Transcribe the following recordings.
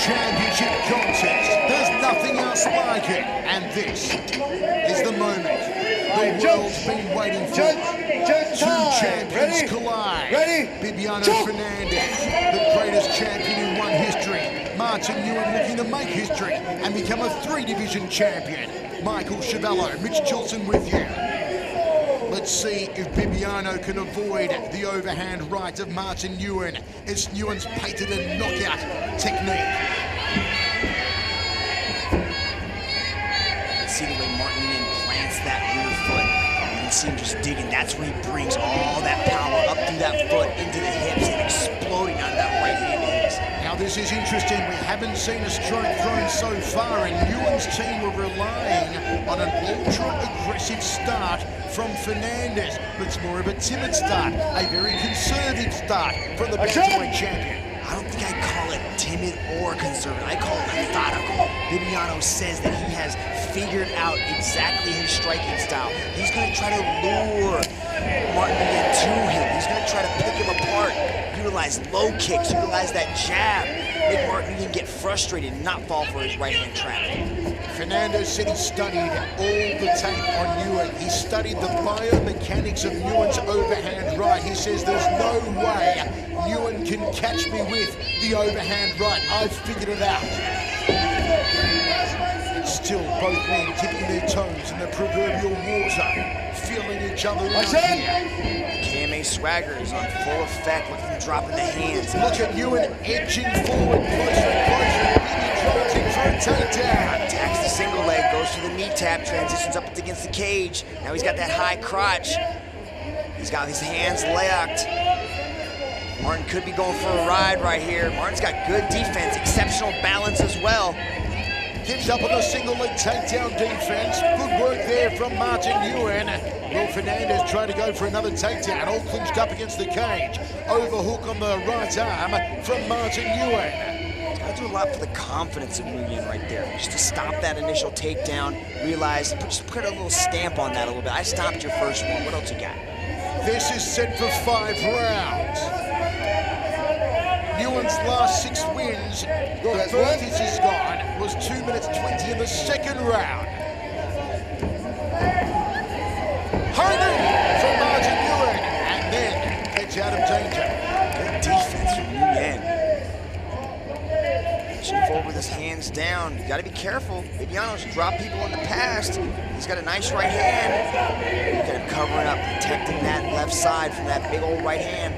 Championship contest. There's nothing else like it. And this is the moment the world's been waiting for. Two champions collide. Bibiano Fernandez, the greatest champion in one history. Martin Nguyen looking to make history and become a 3-division champion. Michael Chavallo, Mitch Chilson with you. Let's see if Bibiano can avoid the overhand right of Martin Nguyen. It's Nguyen's patented knockout technique. See the way Martin Nguyen plants that rear foot. You can see him just digging. That's when he brings all that power up through that foot into the hips and exploding out of that right hand of his. Now this is interesting. We haven't seen a strike thrown so far, and Nguyen's team were relying on an ultra-aggressive start from Fernandez, but it's more of a timid start, a very conservative start from the bantamweight champion. I don't think I call it timid or conservative. I call it methodical. Bibiano says that he has figured out exactly his striking style. He's going to try to lure Martin Nguyen to him. He's going to try to pick him apart, utilize low kicks, utilize that jab, make Martin Nguyen get frustrated and not fall for his right-hand trap. Fernandez said he studied all the tape on Nguyen. He studied the biomechanics of Nguyen's overhand right. He says there's no way Nguyen can catch me with the overhand right. I've figured it out. It's still both men dipping their toes in the proverbial water, feeling each other out here. KMA swagger is on full effect. Look at him dropping the hands. Look at Nguyen edging forward, closer and closer. Bibi drives in for a takedown. Attacks the single leg, goes to the knee tap, transitions up against the cage. Now he's got that high crotch. He's got his hands locked. Martin could be going for a ride right here. Martin's got good defense, exceptional balance as well. Gives up on the single leg takedown defense. Good work there from Martin Nguyen. Will Fernandez trying to go for another takedown, all clinched up against the cage. Overhook on the right arm from Martin Nguyen. It's gotta do a lot for the confidence of Nguyen right there. Just to stop that initial takedown, realize, just put a little stamp on that a little bit. I stopped your first one, what else you got? This is set for 5 rounds. Nguyen's last 6 wins, the furthest he's gone was 2 minutes 20 in the second round. High knee from Martin Nguyen, and then gets out of danger. Good defense from Nguyen. Pushing forward with his hands down. You gotta be careful. Bibiano's dropped people in the past. He's got a nice right hand. Look at him covering up, protecting that left side from that big old right hand.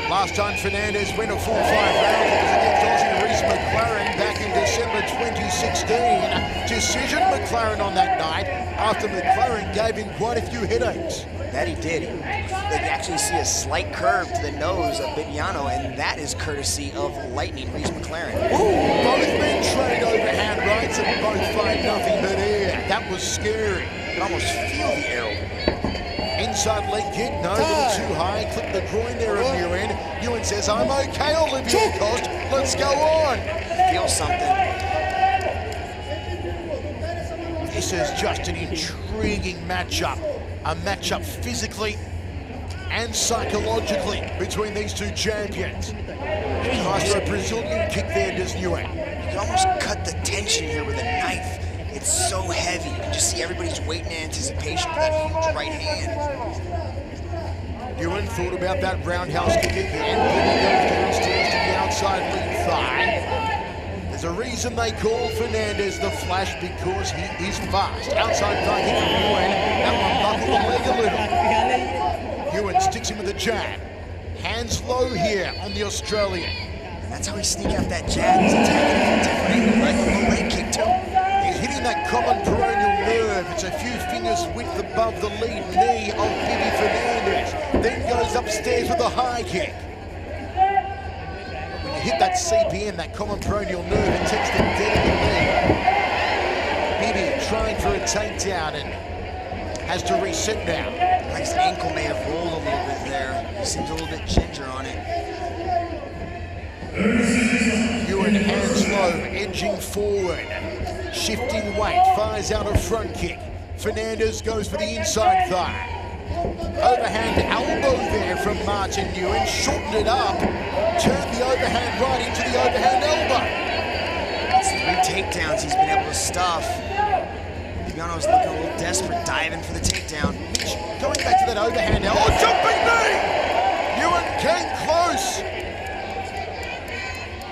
Last time Fernandez went a full 5 rounds, it was against Aussie Reese McLaren back in December 2016. Decision McLaren on that night after McLaren gave him quite a few headaches. That he did. They can actually see a slight curve to the nose of Bibiano, and that is courtesy of lightning Reese McLaren. Ooh, both men trade overhand rights and both find nothing but air. That was scary. You can almost feel the air. Inside leg kick, no, a little too high. Clip the groin there of Nguyen. Nguyen says, I'm okay, Olivia Cost. Let's go on. Feel something. This is just an intriguing matchup. A matchup physically and psychologically between these two champions. Nice for a Brazilian kick there, does Nguyen. You can almost cut the tension here with a knife. It's so heavy. You can just see everybody's waiting in anticipation for that huge right hand. Nguyen thought about that roundhouse kick again. Then he goes downstairs to the outside lead thigh. There's a reason they call Fernandez the Flash, because he is fast. Outside thigh kick from Nguyen. That one buckled the leg a little. Nguyen sticks him with a jab. Hands low here on the Australian. And that's how he sneaks out that jab. He's attacking from different angles, right? With the leg kick too. Hitting that common peroneal nerve. It's a few fingers width above the lead knee of Bibi Fernandez. Then goes upstairs with a high kick. When you hit that CPN, that common peroneal nerve, it takes the dead of the knee. Bibi trying for a takedown and has to reset now. His ankle may have rolled a little bit there. He seems a little bit ginger on it. Nguyen hands low, edging forward. Shifting weight, fires out a front kick. Fernandez goes for the inside thigh. Overhand elbow there from Martin Nguyen, shortened it up, turned the overhand right into the overhand elbow. stuff. Bibiano's looking a little desperate, diving for the takedown. Going back to that overhand. Oh, jumping knee! Nguyen came close.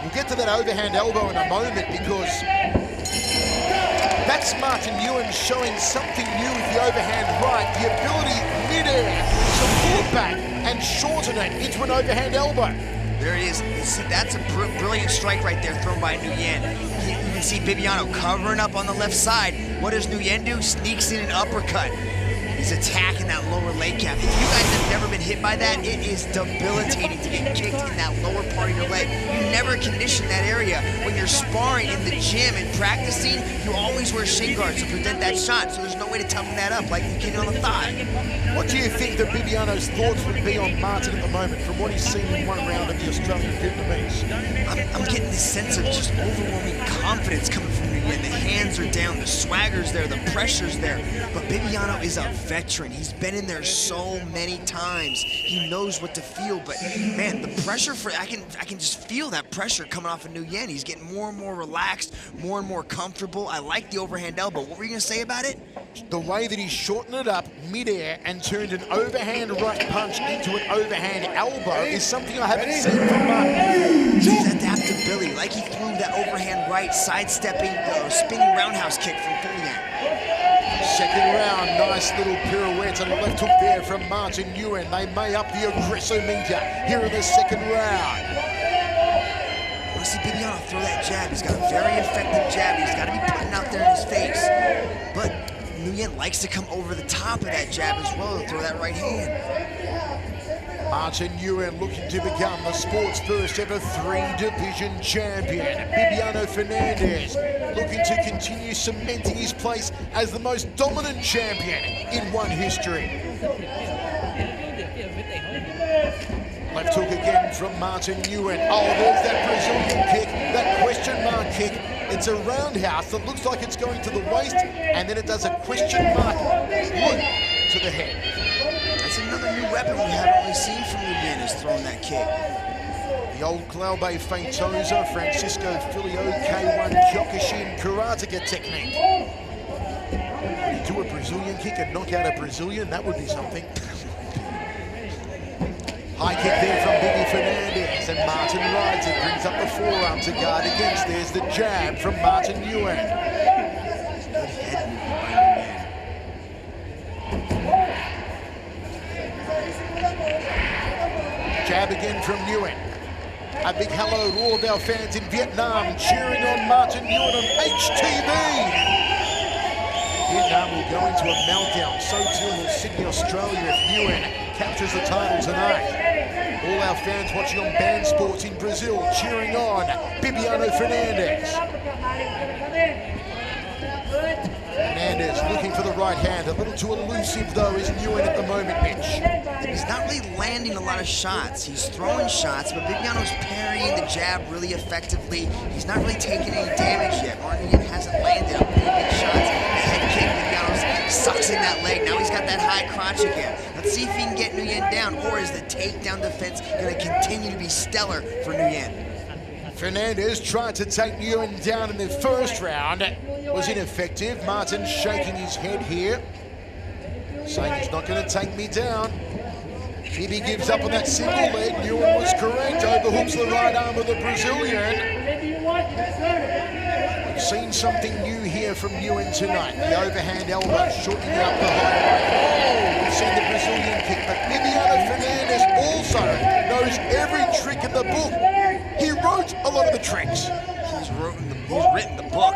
We'll get to that overhand elbow in a moment because that's Martin Nguyen showing something new with the overhand right. The ability mid-air to pull it back and shorten it into an overhand elbow. There it is. See, that's a brilliant strike right there thrown by Nguyen. You can see Bibiano covering up on the left side. What does Nguyen do? Sneaks in an uppercut. He's attacking that lower leg cap. If you guys have never been hit by that, it is debilitating to get kicked in that lower part of your leg. You never condition that area. When you're sparring in the gym and practicing, you always wear shin guards to prevent that shot, so there's no way to toughen that up like you can on the thigh. What do you think that Bibiano's thoughts would be on Martin at the moment from what he's seen in one round of the Australian Vietnamese? I'm getting this sense of just overwhelming confidence coming from Nguyen. The hands are down, the swagger's there, the pressure's there. But Bibiano is a veteran. He's been in there so many times. He knows what to feel, but man, the pressure I can just feel that pressure coming off of Nguyen. He's getting more and more relaxed, more and more comfortable. I like the overhand elbow. What were you gonna say about it? The way that he shortened it up mid-air and turned an overhand right punch into an overhand elbow is something I haven't seen from Martin. His adaptability, like he threw that overhand right, sidestepping, spinning roundhouse kick from Nguyen. Second round, nice little pirouette and a left hook there from Martin Nguyen. They may up the aggressometer here in the second round. I want to see Bibiano throw that jab. He's got a very effective jab. He's got to be putting out there in his face. But Nguyen likes to come over the top of that jab as well to throw that right hand. Martin Nguyen looking to become the sport's first ever 3-division champion. Bibiano Fernandez looking to continue cementing his place as the most dominant champion in one history. Left hook again from Martin Nguyen. Oh, there's that Brazilian kick, that question mark kick. It's a roundhouse that looks like it's going to the waist, and then it does a question mark loop to the head. That's another new weapon we haven't really seen from Nguyen, is throwing that kick. The old Glaube Feitosa, Francisco Filio, K1 Kyokushin karateka technique. Would he do a Brazilian kick and knock out a Brazilian? That would be something. High kick there from Bibi Fernandez, and Martin rides it, brings up the forearm to guard against. There's the jab from Martin Nguyen. Good head movement by Nguyen. Jab again from Nguyen. A big hello to all of our fans in Vietnam cheering on Martin Nguyen on HTV. Vietnam will go into a meltdown, so too will Sydney, Australia if Nguyen captures the title tonight. All our fans watching on Band Sports in Brazil cheering on Bibiano Fernandez. Fernandez looking for the right hand. A little too elusive though is Nguyen at the moment, Mitch. He's not really landing a lot of shots. He's throwing shots, but Bibiano's parrying the jab really effectively. He's not really taking any damage yet. Martin Nguyen hasn't landed a really big shots. The head kick, Bibiano sucks in that leg. Now he's got that high crotch again. Let's see if he can get Nguyen down, or is the takedown defense going to continue to be stellar for Nguyen? Fernandez tried to take Nguyen down in the first round. Was ineffective. Martin shaking his head here, saying he's not going to take me down. Bibi gives up on that single leg. Nguyen was correct. Overhooks the right arm of the Brazilian. We've seen something new here from Nguyen tonight. The overhand elbow shortening out the high. We've seen the Brazilian kick, but Bibiano Fernandez also knows every trick in the book. He wrote a lot of the tricks. He's written the book.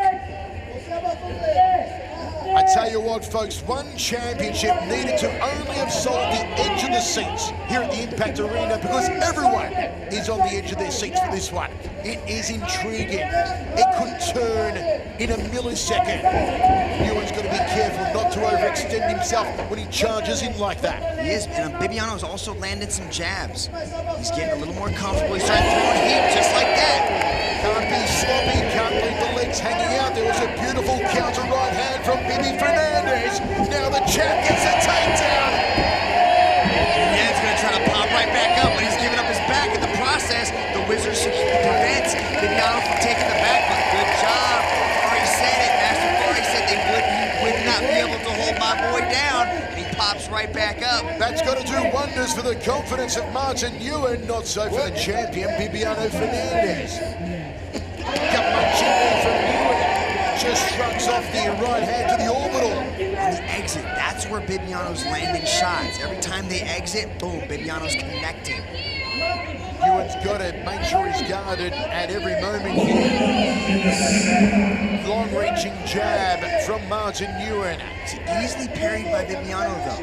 I tell you what, folks, one championship needed to only have sold the edge of the seats here at the Impact Arena, because everyone is on the edge of their seats for this one. It is intriguing. It could turn in a millisecond. Nguyen's got to be careful not to overextend himself when he charges in like that. He is, and Bibiano's also landed some jabs. He's getting a little more comfortable. He's trying to throw in heat just like that. Can't be sloppy, can't leave the legs hanging out. There was a beautiful counter right hand from Bibi Fernandez. Now the champ gets a takedown. Nguyen's going to try to pop right back up, but he's giving up his back in the process. The Wizard prevents Bibiano from taking the back, but good job. Already said it, Master right back up. That's got to do wonders for the confidence of Martin Nguyen, not so for the champion, Bibiano Fernandez. Gut munching there from Nguyen. Just shrugs off the right hand to the orbital. On the exit, that's where Bibiano's landing shots. Every time they exit, boom, Bibiano's connecting. Nguyen's got to make sure he's guarded at every moment here. Long-reaching jab from Martin Nguyen. It's easily parried by Bibiano, though.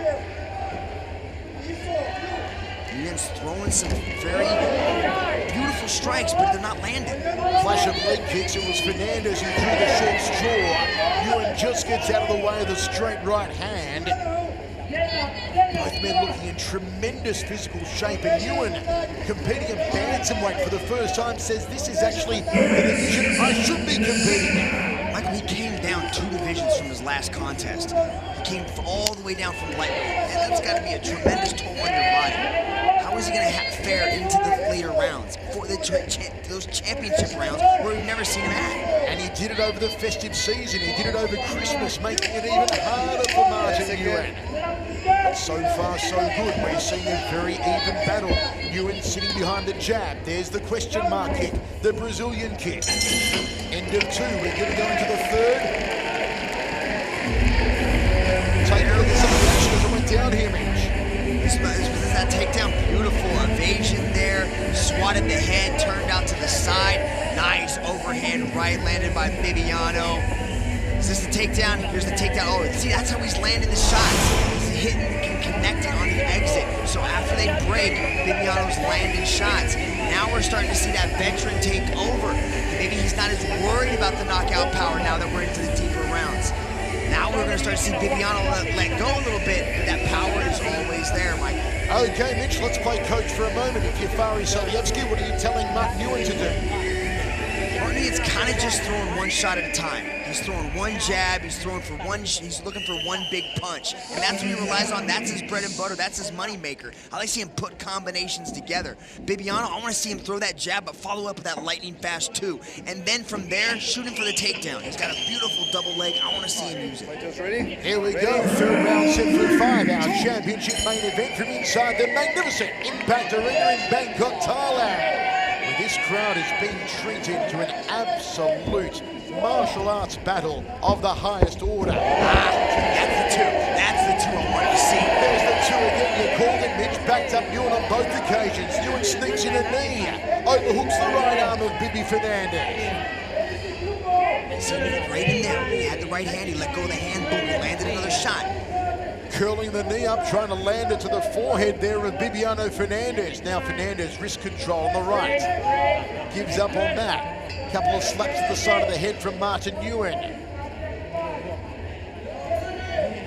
Nguyen's throwing some very beautiful strikes, but they're not landing. Flash of leg kicks. It was Fernandez who drew the short straw. Nguyen just gets out of the way of the straight right hand. Both men looking in tremendous physical shape, and Nguyen competing in bantamweight for the first time says this is actually the division I should be competing in. Michael, he came down 2 divisions from his last contest. He came all the way down from lightweight, and that's got to be a tremendous toll on your body. How is he going to fare into the later rounds, for those championship rounds where we've never seen him at? And he did it over the festive season. He did it over Christmas, making it even harder for Martin Nguyen. But so far, so good. We're seeing a very even battle. Nguyen sitting behind the jab. There's the question mark kick, the Brazilian kick. End of 2. We're going to go into the 3rd. Take a look at some of the action as it went down here, Mitch. This is that takedown. Beautiful evasion there. Swatted the head, turned out to the side. Nice overhand right landed by Bibiano. Is this the takedown? Here's the takedown. Oh, see, that's how he's landing the shots. He's hitting and connecting on the exit. So after they break, Bibiano's landing shots. Now we're starting to see that veteran take over. Maybe he's not as worried about the knockout power now that we're into the deeper rounds. Now we're going to start to see Bibiano let go a little bit, but that power is always there, Michael. Okay, Mitch, let's play coach for a moment. If you're Fari Salievsky, what are you telling Martin Nguyen to do? It's kind of just throwing one shot at a time. He's throwing one jab, he's looking for one big punch. And that's what he relies on. That's his bread and butter. That's his money maker. I like to see him put combinations together. Bibiano, I want to see him throw that jab, but follow up with that lightning fast too. And then from there, shoot him for the takedown. He's got a beautiful double leg. I want to see him use it. Here we go, 3rd round, set for 5. Our championship main event from inside the magnificent Impact Arena in Bangkok, Thailand. This crowd is being treated to an absolute martial arts battle of the highest order. That's the 2. That's the 2 I wanted to see. There's the 2 again. You called it, Mitch. Backed up Nguyen on both occasions. Nguyen sneaks in a knee. Overhooks the right arm of Bibi Fernandez. See him right in there. He had the right hand. He let go of the hand. Boom. He landed another shot. Curling the knee up, trying to land it to the forehead there of Bibiano Fernandez. Now Fernandez, wrist control on the right. Gives up on that. Couple of slaps to the side of the head from Martin Nguyen.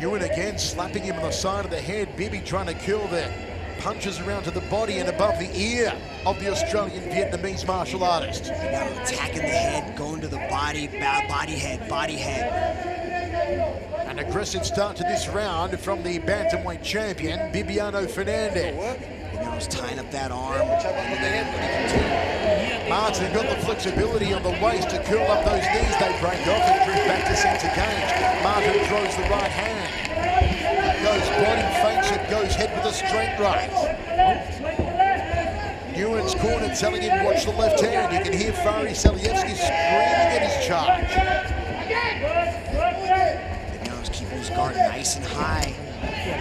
Nguyen again slapping him on the side of the head. Bibi trying to curl the punches around to the body and above the ear of the Australian Vietnamese martial artist. Now attacking the head, going to the body, body head. An aggressive start to this round from the bantamweight champion, Bibiano Fernandez. Bibiano's tying up that arm. Martin got the flexibility on the waist to curl up those knees. They break off and drift back to center cage. Martin throws the right hand. Goes body, fakes it, goes head with a straight right. Nguyen's corner telling him watch the left hand. You can hear Fari Salievsky screaming at his charge. Keeping his guard nice and high.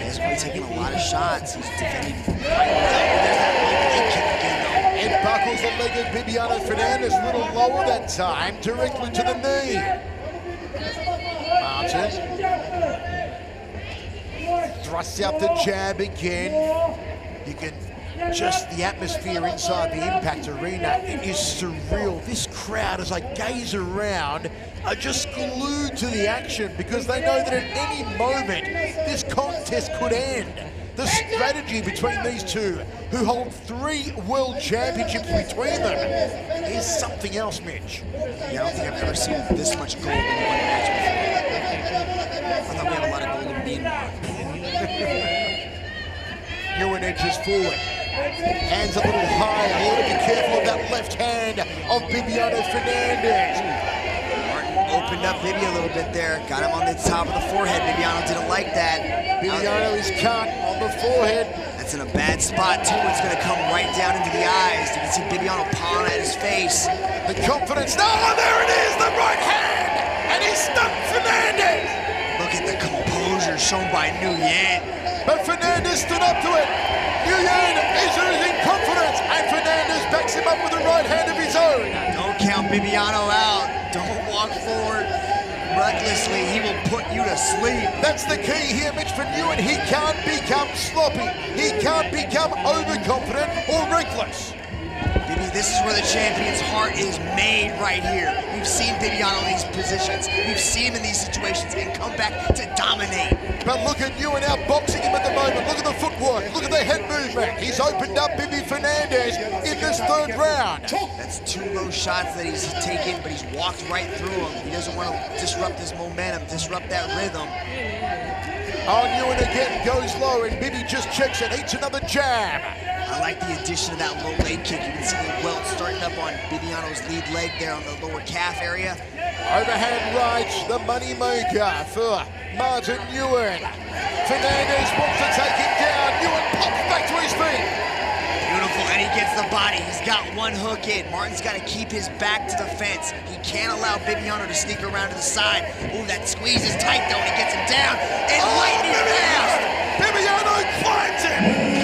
He's going to be taking a lot of shots. He's defending quite well. There's that leg kick again, though. It buckles the leg of Bibiano Fernandez, a little lower that time, directly to the knee. Martin thrusts out the jab again. You can just the atmosphere inside the Impact Arena. It is surreal. This crowd, as I gaze around, are just glued to the action because they know that at any moment this contest could end. The strategy between these two, who hold 3 world championships between them, is something else, Mitch. Yeah, I don't think I've ever seen this much gold in one match before. I thought we had a lot of gold in Myanmar. Nguyen edges forward. Hands a little higher. You want to be careful of that left hand of Bibiano Fernandez. Martin opened up Bibby a little bit there. Got him on the top of the forehead. Bibiano didn't like that. Bibiano is cut on the forehead. That's in a bad spot, too. It's going to come right down into the eyes. You can see Bibiano pawing at his face. The confidence. No, there it is, the right hand. And he stunned Fernandez. Look at the composure shown by Nguyen. But Fernandez stood up to it. Nguyen is losing confidence. And Fernandez backs him up with a right hand of his own. Don't count Bibiano out. Don't walk forward recklessly. He will put you to sleep. That's the key here, Mitch, for Nguyen. He can't become sloppy. He can't become overconfident or reckless. Bibi, this is where the champion's heart is made right here. We've seen Bibiano in these positions. We've seen him in these situations and come back to dominate. But look at Nguyen outboxing him at the moment. Look at the footwork. Look at the head movement. He's opened up Bibi Fernandez in this third round. That's 2 low shots that he's taken, but he's walked right through them. He doesn't want to disrupt his momentum, disrupt that rhythm. Oh, Nguyen again goes low, and Bibi just checks it, eats another jab. I like the addition of that low leg kick. You can see the welt starting up on Bibiano's lead leg there on the lower calf area. Overhand right, the money maker for Martin Nguyen. Fernandez wants to take him down. Nguyen pops back to his feet. Beautiful, and he gets the body. He's got one hook in. Martin's got to keep his back to the fence. He can't allow Bibiano to sneak around to the side. Ooh, that squeeze is tight though, and he gets him down. And lightning fast. Bibiano climbs him.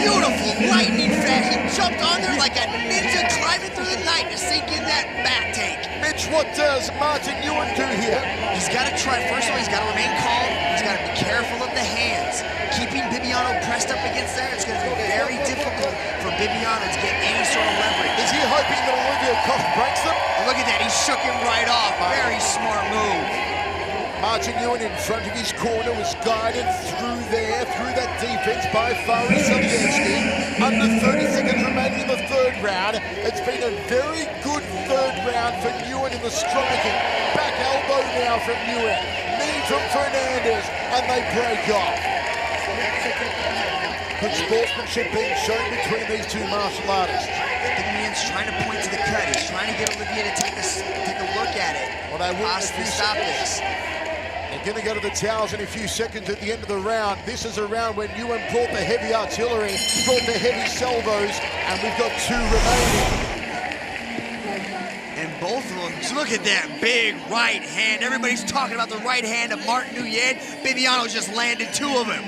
Beautiful, lightning fast. He jumped on there like a ninja climbing through the night to sink in that back take. Mitch, what does Martin Nguyen do here? He's got to try, first of all, he's got to remain calm. He's got to be careful of the hands. Keeping Bibiano pressed up against there, it's going to be very difficult for Bibiano to get any sort of leverage. Is he hoping that Olivia Koch breaks them? Look at that, he shook him right off. Very smart move. Martin Nguyen in front of his corner was guided through that defense by Faris Sobieski. Under 30 seconds remaining in the third round. It's been a very good third round for Nguyen in the striking. Back elbow now from Nguyen. Knee from Fernandez, and they break off. Good sportsmanship being shown between these two martial artists. I think Nguyen's trying to point to the cut. He's trying to get Olivia to take a look at it. Well, they will possibly stop this. They're going to go to the towels in a few seconds at the end of the round. This is a round when Nguyen brought the heavy artillery, brought the heavy salvos, and we've got 2 remaining. And both of them, look at that big right hand. Everybody's talking about the right hand of Martin Nguyen. Bibiano just landed 2 of them.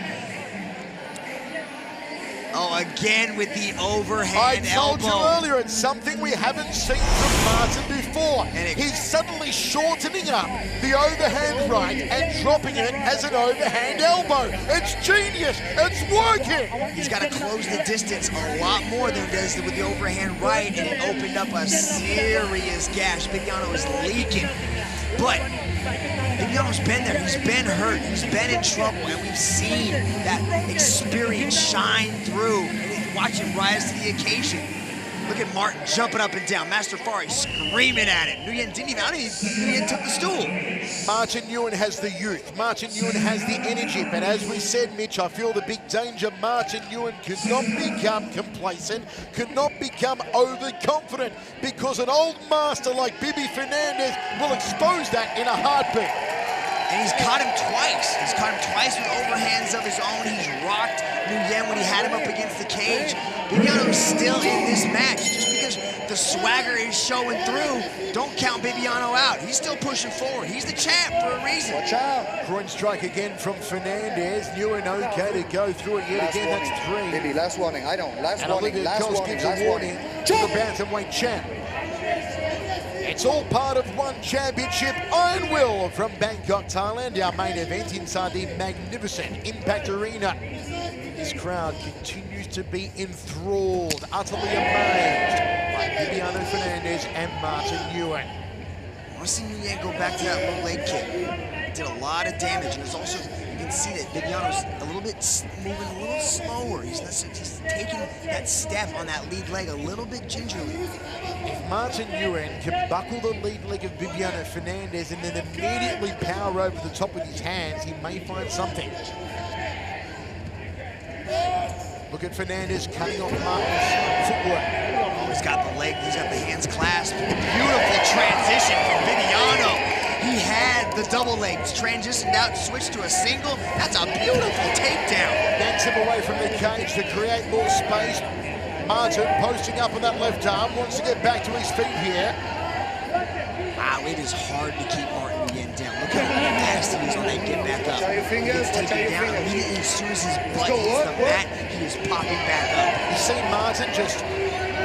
Oh, again with the overhand elbow. I told you earlier, it's something we haven't seen from Martin before. He's suddenly shortening up the overhand right and dropping it as an overhand elbow. It's genius, it's working. He's got to close the distance a lot more than he does with the overhand right, and it opened up a serious gash. Bibiano is leaking, but Bibiano's been there, he's been hurt, he's been in trouble, and we've seen that experience shine through. And watch him rise to the occasion. Look at Martin jumping up and down. Master Fari screaming at him. Nguyen didn't even, I don't even think Nguyen took the stool. Martin Nguyen has the youth. Martin Nguyen has the energy. But as we said, Mitch, I feel the big danger. Martin Nguyen could not become complacent, could not become overconfident, because an old master like Bibi Fernandez will expose that in a heartbeat. And he's caught him twice. He's caught him twice with overhands of his own. He's rocked Nguyen when he had him up against the cage. Bibiano's still in this match. Just because the swagger is showing through, don't count Bibiano out. He's still pushing forward. He's the champ for a reason. Watch out. Groin strike again from Fernandez. Nguyen okay to go through it yet again. Warning. That's 3. Bibi, last warning. I don't. Last and warning. Olivia Last Koch warning. gives a warning to the bantamweight champ. It's all part of one championship. Iron Will from Bangkok, Thailand. Our main event inside the magnificent Impact Arena. This crowd continues to be enthralled, utterly amazed by Bibiano Fernandez and Martin Nguyen. I want to see Nguyen go back to that low leg kick. Did a lot of damage. And there's also, you can see that Bibiano's a little bit moving a little slower. He's taking that step on that lead leg a little bit gingerly. If Martin Nguyen can buckle the lead leg of Bibiano Fernandez and then immediately power over the top with his hands, he may find something. Look at Fernandez cutting off Martin's footwork. Oh, he's got the leg, he's got the hands clasped. Beautiful transition from Bibiano. He had double legs, transitioned out, switched to a single. That's a beautiful takedown. Yanks him away from the cage to create more space. Martin posting up on that left arm, wants to get back to his feet here. Wow, it is hard to keep Martin Nguyen down. Look how fast he is on that get back up. He gets taken down immediately as soon as his butt hits the mat, he is popping back up. You see Martin just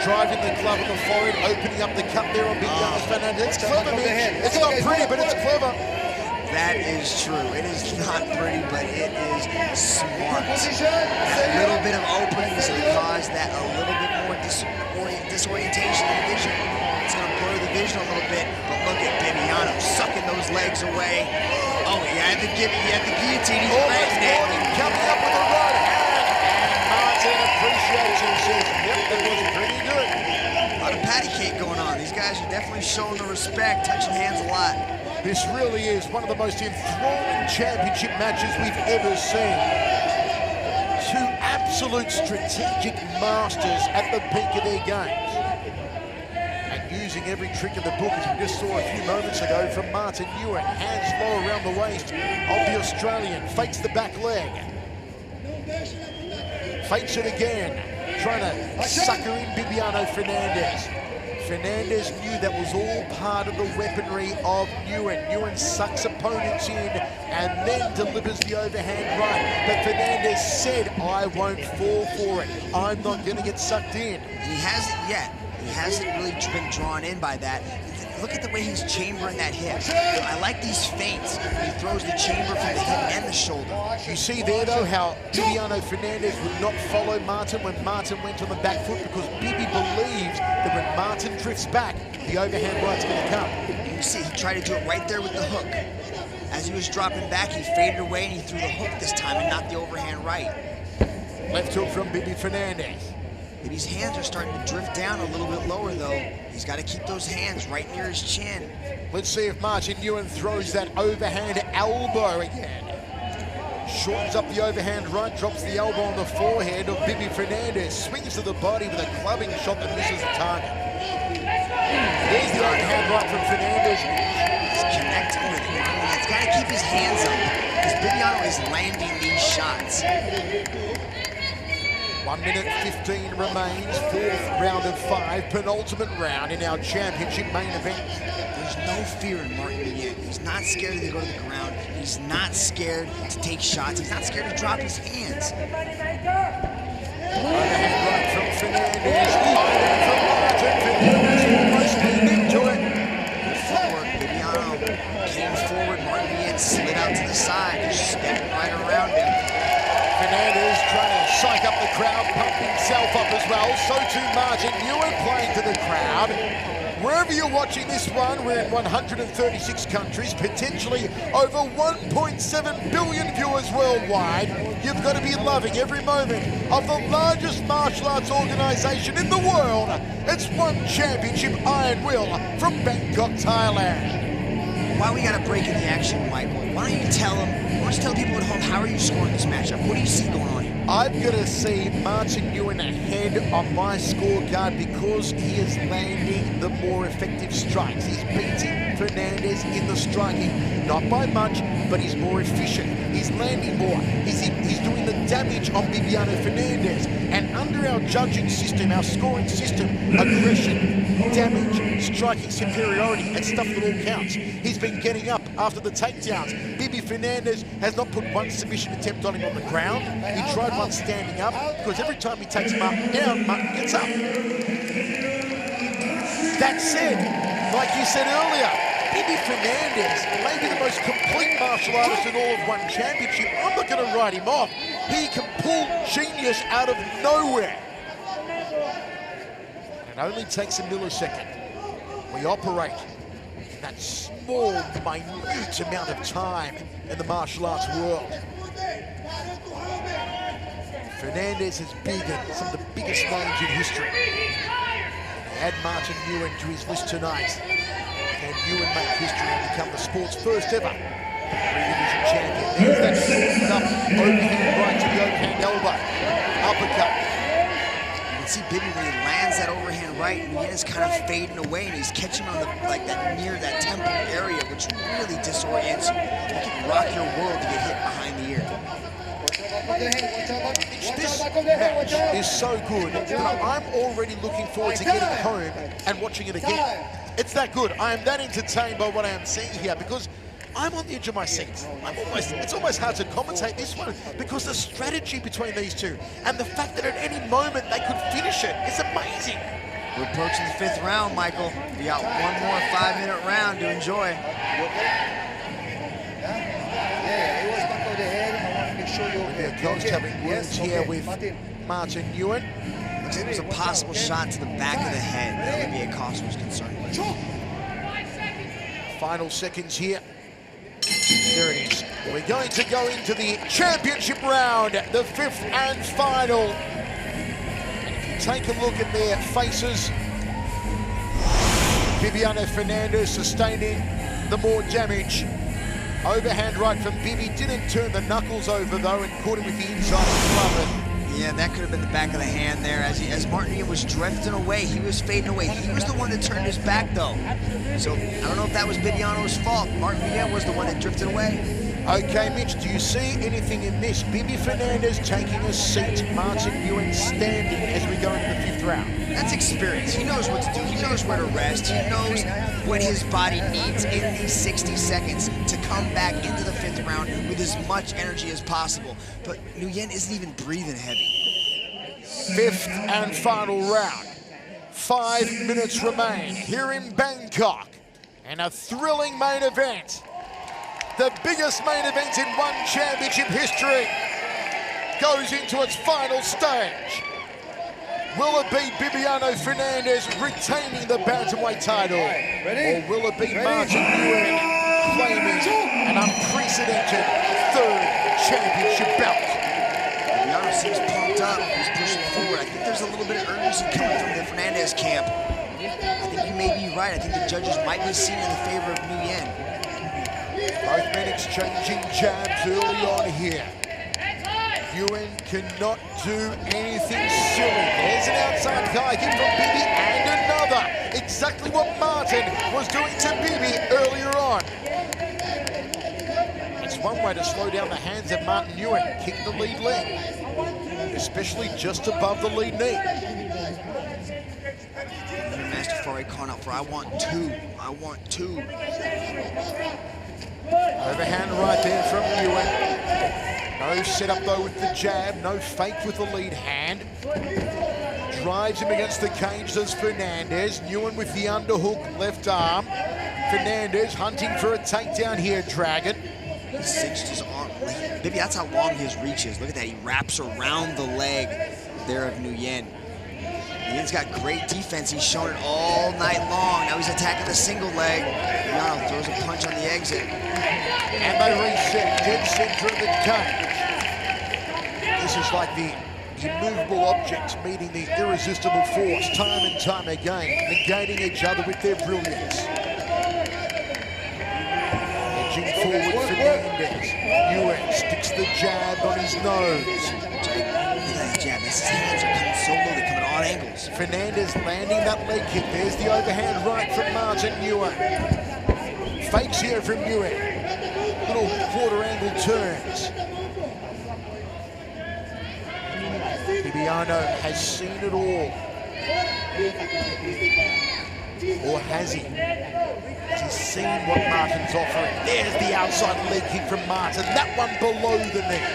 driving the glove on the forehead, opening up the cut there on Big Fernandez. It's clever, man. It's not pretty, but it's clever. That is true. It is not pretty, but it is smart. That little bit of opening is going to cause that a little bit more disorientation in the vision. It's going to blur the vision a little bit, but look at Bibiano sucking those legs away. Oh, he had the guillotine. He's breaking it. Coming up with a right hand. Martin appreciates it and says, yep, that was pretty good. A lot of patty cake going on. These guys are definitely showing the respect, touching hands a lot. This really is one of the most enthralling championship matches we've ever seen. Two absolute strategic masters at the peak of their games. And using every trick in the book, as we just saw a few moments ago from Martin Nguyen. Hands low around the waist of the Australian. Fakes the back leg. Fakes it again. Trying to sucker in Bibiano Fernandez. Fernandez knew that was all part of the weaponry of Nguyen. Nguyen sucks opponents in and then delivers the overhand right. But Fernandez said, I won't fall for it. I'm not going to get sucked in. And he hasn't yet. He hasn't really been drawn in by that. Look at the way he's chambering that hip. I like these feints. He throws the chamber from the hip and the shoulder. You see there, though, how Bibiano Fernandez would not follow Martin when Martin went on the back foot, because Bibi believes that when Martin drifts back, the overhand right's going to come. You can see he tried to do it right there with the hook. As he was dropping back, he faded away and he threw the hook this time and not the overhand right. Left hook from Bibi Fernandez. Bibi's hands are starting to drift down a little bit lower, though. He's got to keep those hands right near his chin. Let's see if Martin Nguyen throws that overhand elbow again. Shortens up the overhand right, drops the elbow on the forehead of Bibi Fernandez. Swings to the body with a clubbing shot that misses the target. There's the overhand right from Fernandez. He's connecting with it. He's got to keep his hands up because Bibiano is landing these shots. 1 minute 15 remains, fourth round of 5, penultimate round in our championship main event. There's no fear in Martin Nguyen. He's not scared to go to the ground. He's not scared to take shots. He's not scared to drop his hands. Overhand right from Fernandez. Overhand from Martin. Fernandez almost leaned into it. Good footwork. Bibiano came forward. Martin Nguyen slid out to the side, just stepping right around him. Fernandez trying to psych up the crowd, pump himself up as well. So too Martin Nguyen playing to the crowd. Wherever you're watching this one, we're in 136 countries, potentially over 1.7 billion viewers worldwide. You've got to be loving every moment of the largest martial arts organization in the world. It's One Championship Iron Will from Bangkok, Thailand. Why we got to break in the action, Michael? Why don't you tell them, why don't you tell people at home, how are you scoring this matchup? What do you see going on here? I've got to see Martin Nguyen ahead on my scorecard because he is landing the more effective strikes. He's beating Fernandez in the striking, not by much, but he's more efficient. He's landing more. He's doing the damage on Bibiano Fernandez. And under our judging system, our scoring system, aggression, damage, striking superiority, and stuff that all counts. He's been getting up after the takedowns. Bibi Fernandez has not put one submission attempt on him on the ground. He tried one standing up, because every time he takes Martin down, Martin gets up. That said, like you said earlier, Bibi Fernandez may be the most complete martial artist in all of One Championship. I'm not going to write him off. He can pull genius out of nowhere. It only takes a millisecond. We operate in that small, minute amount of time in the martial arts world. Fernandez has beaten some of the biggest names in history. Add Martin Nguyen to his list tonight. Can Nguyen make history and become the sport's first ever 3-division champion? There's that shortened up overhand right to the overhand elbow. Uppercut. You can see Bibi when he lands that overhand right, Nguyen is kind of fading away, and he's catching on the near that temple area, which really disorients you. You can rock your world to get hit behind the ear. This match is so good that I'm already looking forward to getting home and watching it again. It's that good. I am that entertained by what I am seeing here because I'm on the edge of my seat. It's almost hard to commentate this one because the strategy between these two and the fact that at any moment they could finish it is amazing. We're approaching the 5th round, Michael. We got one more 5-minute round to enjoy. The coach having words here with Martin Nguyen. Looks like there's a possible shot to the back of the head that Olivier Costa was concerned with. Final seconds here. There it is. We're going to go into the championship round, the 5th and final. And if you take a look at their faces, Fernandez sustaining the more damage. Overhand right from Bibi, didn't turn the knuckles over though and caught him with the inside club. Yeah, that could have been the back of the hand there. As Martin Nguyen was drifting away, he was fading away. He was the one that turned his back though. So I don't know if that was Bibiano's fault. Martin Nguyen was the one that drifted away. Okay, Mitch, do you see anything in this? Bibi Fernandez taking a seat, Martin Nguyen standing as we go into the 5th round. That's experience. He knows what to do. He knows where to rest. He knows what his body needs in these 60 seconds to come back into the 5th round with as much energy as possible. But Nguyen isn't even breathing heavy. 5th and final round. 5 minutes remain here in Bangkok. And a thrilling main event. The biggest main event in one championship history goes into its final stage. Will it be Fernandez retaining the bantamweight title? Or will it be Martin Nguyen claiming an unprecedented 3rd championship belt? Bibiano seems pumped up. He's pushing forward. I think there's a little bit of urgency coming from the Fernandez camp. I think you may be right. I think the judges might be seeing in the favor of Nguyen. Both men exchanging jabs early on here. Nguyen cannot do anything silly. There's an outside guy kick from Bibi and another. Exactly what Martin was doing to Bibi earlier on. It's one way to slow down the hands of Martin Nguyen. Kick the lead leg, especially just above the lead knee. Master Farid calling out for I want 2. I want 2. Overhand right there from Nguyen. No setup though with the jab, no fake with the lead hand. Drives him against the cage, does Fernandez. Nguyen with the underhook, left arm. Fernandez hunting for a takedown here, Dragon. He cinched his arm. Maybe that's how long his reach is. Look at that, he wraps around the leg there of Nguyen. Nguyen's got great defense. He's shown it all night long. Now he's attacking the single leg. Bibiano throws a punch on the exit. And they reset, dead center of the cage. This is like the immovable objects meeting the irresistible force time and time again, negating each other with their brilliance. Edging forward Fernandez. Nguyen sticks the jab on his nose. Look at that jab. His hands are coming so low, they're coming at all angles. Fernandez landing that leg kick. There's the overhand right from Martin Nguyen. Fakes here from Nguyen. Little quarter angle turns. Bibiano has seen it all. Or has he? Has he seen what Martin's offering? There's the outside leg kick from Martin. That one below the knee.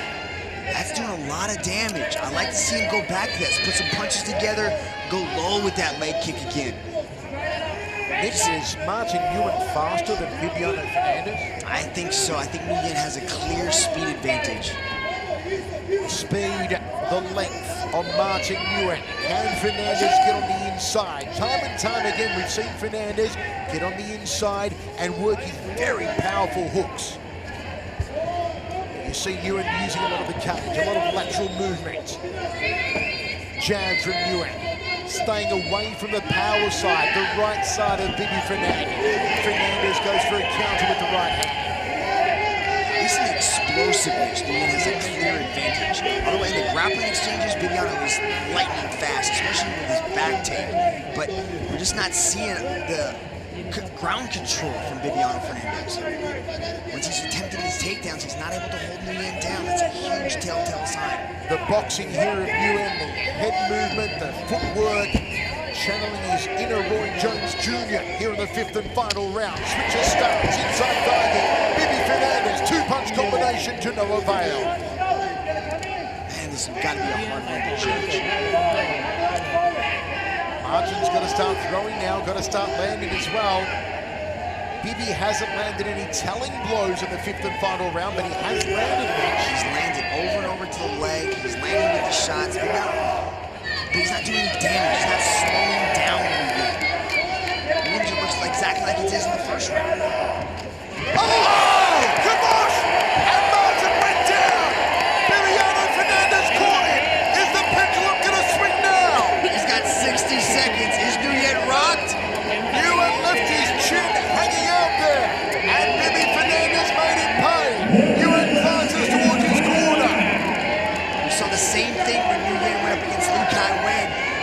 That's doing a lot of damage. I like to see him go back to this, put some punches together, go low with that leg kick again. This is Martin Nguyen faster than Bibiano Fernandez? I think so. I think Nguyen has a clear speed advantage. Speed, the length of Martin Nguyen. Can Fernandez get on the inside? Time and time again, we've seen Fernandez get on the inside and work his very powerful hooks. You see Nguyen using a lot of the cage, a lot of lateral movement. Jab from Nguyen. Staying away from the power side, the right side of Bibi Fernandez. Fernandez goes for a counter with the right hand. Isn't it explosiveness, Nguyen has a clear advantage. Although in the grappling exchanges, Bibiano is lightning fast, especially with his back take. But we're just not seeing the ground control from Bibiano Fernandez. Once he's attempting his takedowns, he's not able to hold Nguyen down. That's a huge telltale sign. The boxing here of Nguyen, the head movement, the footwork, channeling his inner Roy Jones Jr. here in the 5th and final round. Switcher starts inside thigh kick. Bibi Fernandez, two-punch combination to no avail. Man, this has got to be a hard one to judge. Martin's got to start throwing now, got to start landing as well. Bibi hasn't landed any telling blows in the 5th and final round, but he has landed one. He's landed over and over to the leg. He's landing with the shots. But he's not doing any damage. He's not slowing down Nguyen. Nguyen just looks exactly like he did in the first round. Oh! Kabosh! And Martin went down! Bibiano Fernandez caught him! Is the pendulum gonna swing now? He's got 60 seconds. Is Nguyen rocked? Nguyen left his chin hanging out there, and Bibi Fernandez made him pay. Nguyen advances towards his corner. We saw the same thing when Nguyen went up against Nguyen.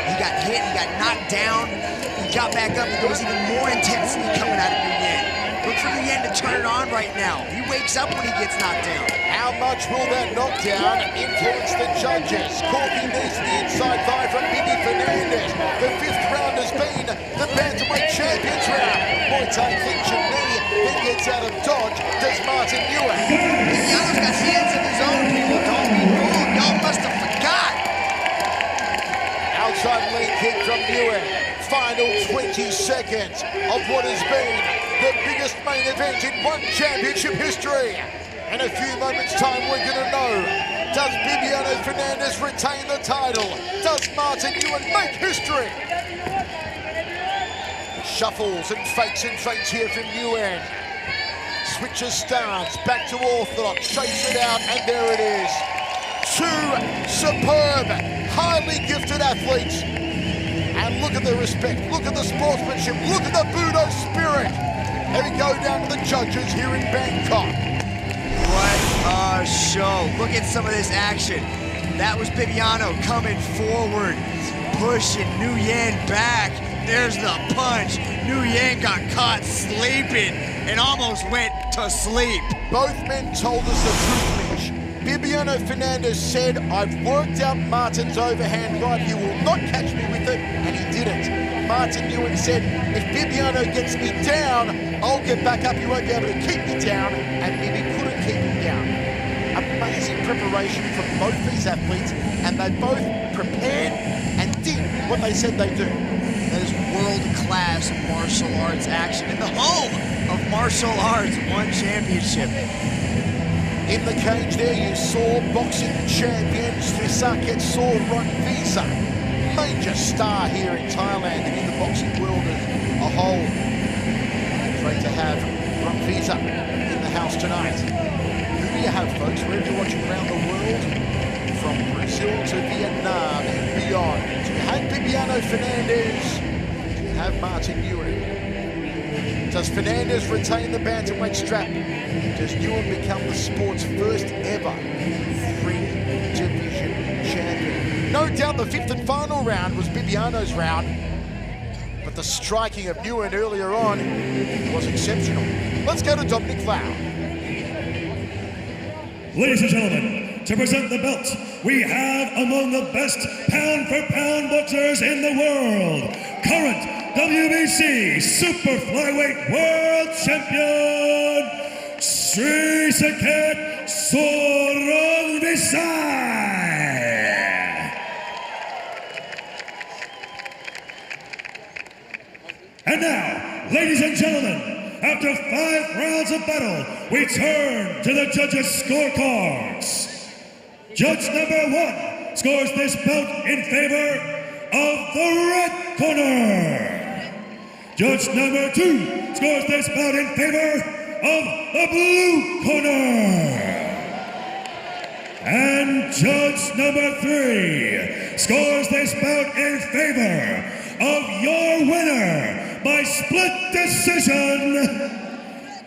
He got hit, he got knocked down, he got back up, and there was even more intensity coming out of Nguyen. Look for Nguyen to turn it on right now. He wakes up when he gets knocked down. How much will that knockdown influence the judges? Corky knees to the inside thigh from Bibi Fernandez. The 5th round has been the bantamweight champions round. Muay Thai clincher knee, then gets out of dodge. Does Martin Nguyen? Bibiano's got hands of his own, people. Don't be fooled. Y'all must have forgot. Outside leg kick from Nguyen. Final 20 seconds of what has been the biggest main event in one championship history. In a few moments' time, we're going to know, does Bibiano Fernandez retain the title? Does Martin Nguyen make history? Shuffles and fakes and feints here from Nguyen. Switches stance, back to orthodox, shakes it out, and there it is. Two superb, highly gifted athletes. And look at the respect, look at the sportsmanship, look at the Budots spirit. There we go down to the judges here in Bangkok. What a show. Look at some of this action. That was Bibiano coming forward, pushing Nguyen back. There's the punch. Nguyen got caught sleeping and almost went to sleep. Both men told us the truth, Mitch. Bibiano Fernandez said, I've worked out Martin's overhand right, he will not catch me with it, and he didn't. Martin Nguyen said, if Bibiano gets me down, I'll get back up, he won't be able to keep me down, and Bibi couldn't keep him down. Amazing preparation from both these athletes, and they both prepared and did what they said they'd do. That is world-class martial arts action in the home of martial arts, one championship. In the cage there, you saw boxing champion Srisake Visa, major star here in Thailand and in the boxing world as a whole. Great to have Visa in the house tonight. Who do you have, folks? Wherever you're watching around the world, from Brazil to Vietnam and beyond. Do you have Bibiano Fernandez? Do you have Martin Nguyen? Does Fernandez retain the bantamweight strap? Does Nguyen become the sport's first ever three-division champion? No doubt the 5th and final round was Bibiano's round, but the striking of Nguyen earlier on was exceptional. Let's go to Dominic Lau. Ladies and gentlemen, to present the belt, we have among the best pound-for-pound boxers in the world, current WBC Super Flyweight World Champion, Srisake Visai. And now, ladies and gentlemen, after 5 rounds of battle, we turn to the judges' scorecards. Judge number 1 scores this bout in favor of the red corner. Judge number 2 scores this bout in favor of the blue corner. And judge number 3 scores this bout in favor of your winner by split decision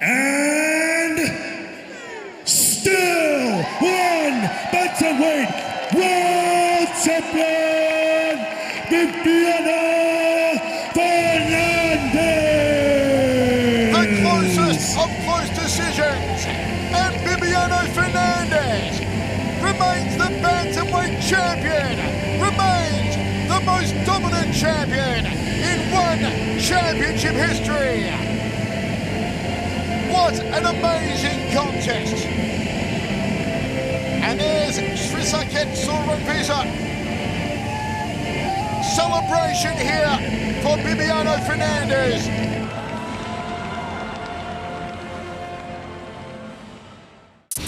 and still bantamweight world champion, Fernandez! The closest of close decisions, and Fernandez remains the bantamweight champion, remains the most dominant champion in one championship history. What an amazing contest. And there's Srisaket Sorunvisa. Celebration here for Fernandez.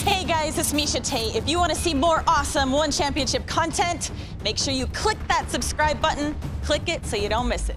Hey guys, it's Misha Tate. If you want to see more awesome One Championship content, make sure you click that subscribe button. Click it so you don't miss it.